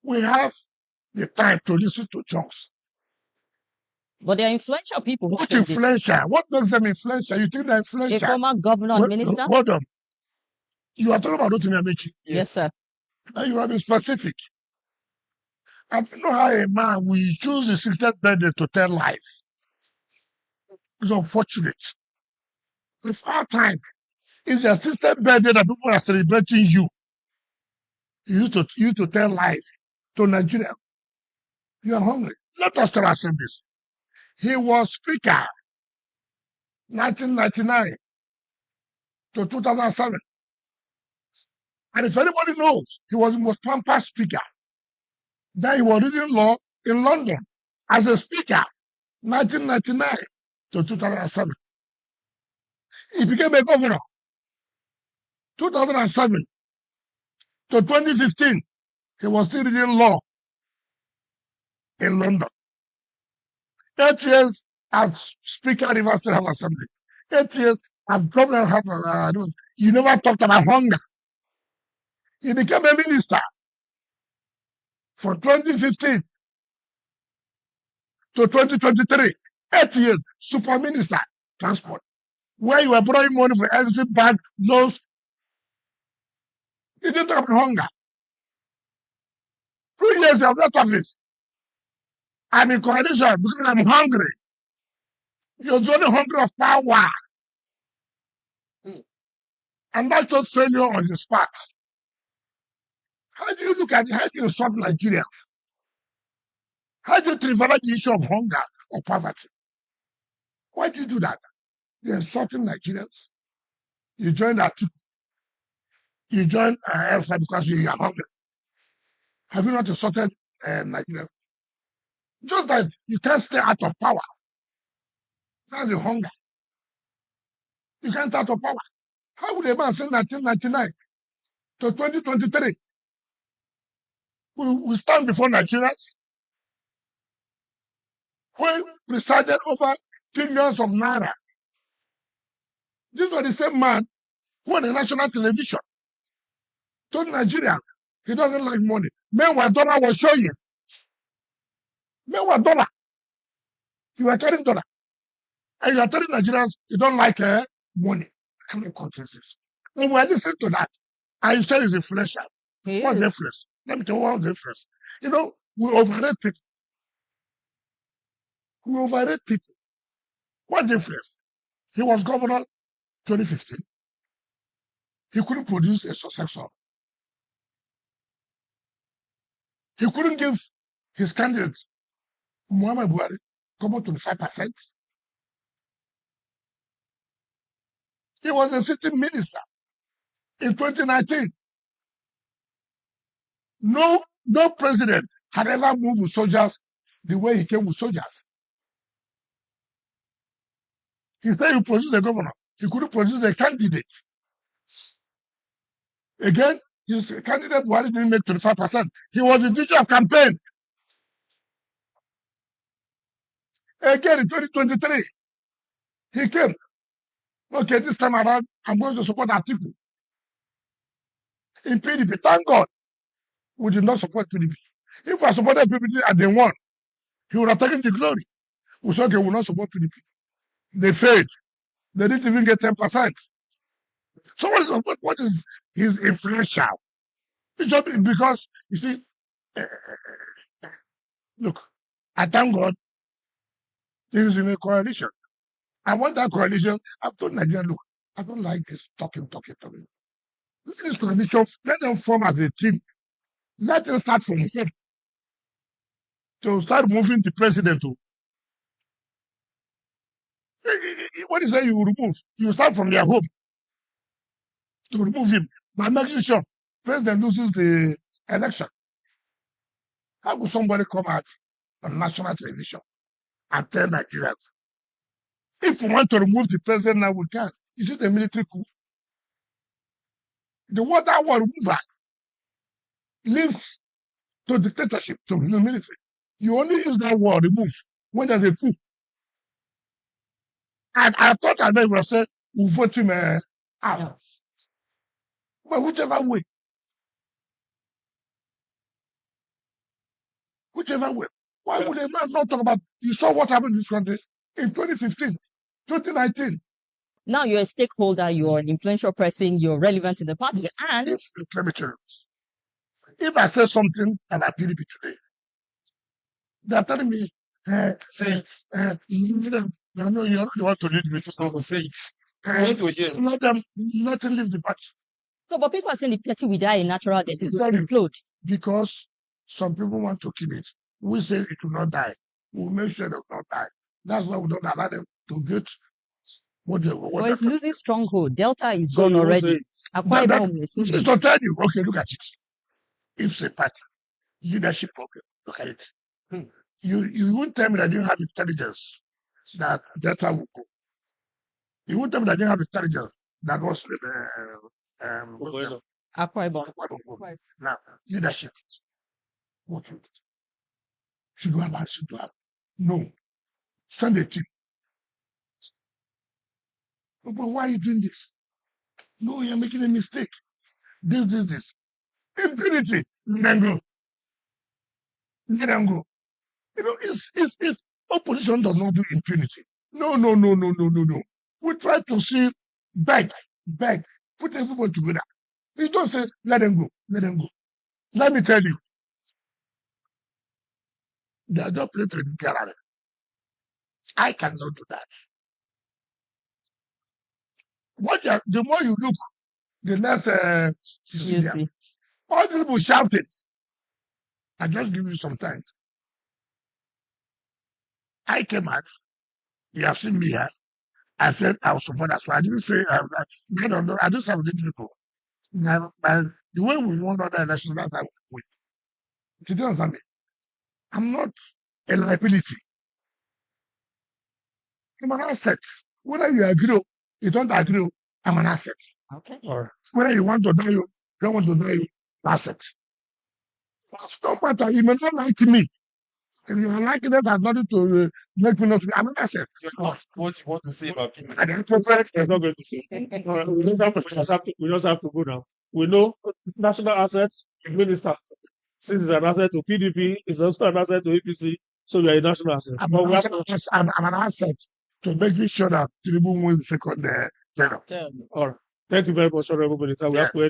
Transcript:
we have the time to listen to jokes. But they're influential people. What influential? What makes them influential? You think they're influential? A former governor and minister? Hold on. You are talking about Amaechi. Yes, sir. Now you have been specific. I don't know how a man will choose his 60th birthday to tell lies. It's unfortunate. It's our time. It's your 60th birthday that people are celebrating you. You used to tell lies to Nigeria. You are hungry. Let us tell ourselves this. He was speaker 1999 to 2007. And if anybody knows, he was the most pampered speaker. Then he was reading law in London as a speaker 1999 to 2007. He became a governor 2007 to 2015. He was still reading law in London. 8 years as Speaker of Rivers State House Assembly. 8 years as Governor of you never talked about hunger. He became a minister from 2015 to 2023. 8 years, super minister, transport. Where you were borrowing money for every bank, loans. He didn't talk about hunger. 2 years of that office. I'm in coalition because I'm hungry. You're only hungry of power. And that's just failure on his part. How do you look at it? How do you insult Nigeria? How do you trivialize the issue of hunger or poverty? Why do you do that? You're insulting Nigerians. You join that. You join Elsa because you are hungry. Have you not insulted Nigeria? Just that you can't stay out of power. That's the hunger. You can't stay out of power. How would a man say 1999 to 2023 we stand before Nigerians who presided over billions of naira? This was the same man who on the national television told Nigeria he doesn't like money. Meanwhile, dollar was showing. Meanwhile, dollar. You were carrying dollar. And you are telling Nigerians you don't like money. How many countries is this? And we are listening to that. And you said it's influential. What difference? Let me tell you what difference. You know, we overrate people. We overrate people. What difference? He was governor 2015. He couldn't produce a successor. He couldn't give his candidate, Muhammad Buhari, come 25%. He was a sitting minister in 2019. No president had ever moved with soldiers the way he came with soldiers. He said he produced a governor. He couldn't produce a candidate. Again, his candidate Buhari didn't make 25%. He was the teacher of campaign. Again, in 2023, he came. Okay, this time around, I'm going to support Atiku. In PDP, thank God, we did not support PDP. If I supported PDP and they won, he would have taken the glory. We said, okay, we will not support PDP. They failed. They didn't even get 10%. So what is his influential? It's just because, you see, look, I thank God this is in a coalition. I want that coalition. I've told Nigeria, look, I don't like this talking. Let this coalition, let them form as a team. Let them start from here to start moving the president to. What is that you remove? You start from their home to remove him by making sure president loses the election. How could somebody come out on national television and tell Nigerians, if we want to remove the president now, we can? Is it a military coup? The water war remover leads to dictatorship, to the military. You only use that word remove when there's a coup. And I thought I never said we'll vote him out. But whichever way. whichever way. Why would a man not talk about, you saw what happened in this country in 2015, 2019? Now you're a stakeholder, you're an influential person, you're relevant in the party. And Let me tell you, if I say something about PDP today, they're telling me, say it. No, you don't want to lead me to say it. Let them leave the party. So, but people are saying the party will die a natural death. It will implode. Because some people want to kill it. We say it will not die. We'll make sure it will not die. That's why we don't allow them to get what they want. But it's losing stronghold. Delta is gone already. It's not tell you. Okay, look at it. If it's a party, leadership problem, look at it. You won't tell me that you have intelligence that Delta will go. You won't tell me that you have intelligence that was Akwa Ibom. Now, leadership. What should you have? Should you have? No. Send a team. Oh, but why are you doing this? No, you're making a mistake. This. Impunity. Let them go. Let them go. You know, it's opposition does not do impunity. No. We try to see beg, put everybody together. You don't say, let them go. Let me tell you, they are just playing to the gallery. I cannot do that. The more you look, the less Sicilian. All these people shouted. I just give you some time. I came out. You have seen me here. I said I was support that. So I didn't say I just have little people. Now, the way we won other elections, that's how we win. You don't understand me? I'm not a liability. I'm an asset. Whether you agree or you don't agree, I'm an asset. Okay. Or whether you want to die, you don't want to die, asset. No matter, you may not like me. If you like it, that has nothing to make me not to be. I'm an asset. What you want to say about people? I don't prefer it. I'm not going to say. We just have to go now. We know national assets, minister. Since it's an asset to PDP, it's also an asset to APC, so we are a national asset. I'm an asset to make sure that Tinubu wins second term. All right. Thank you very much, Honorable Minister. We have to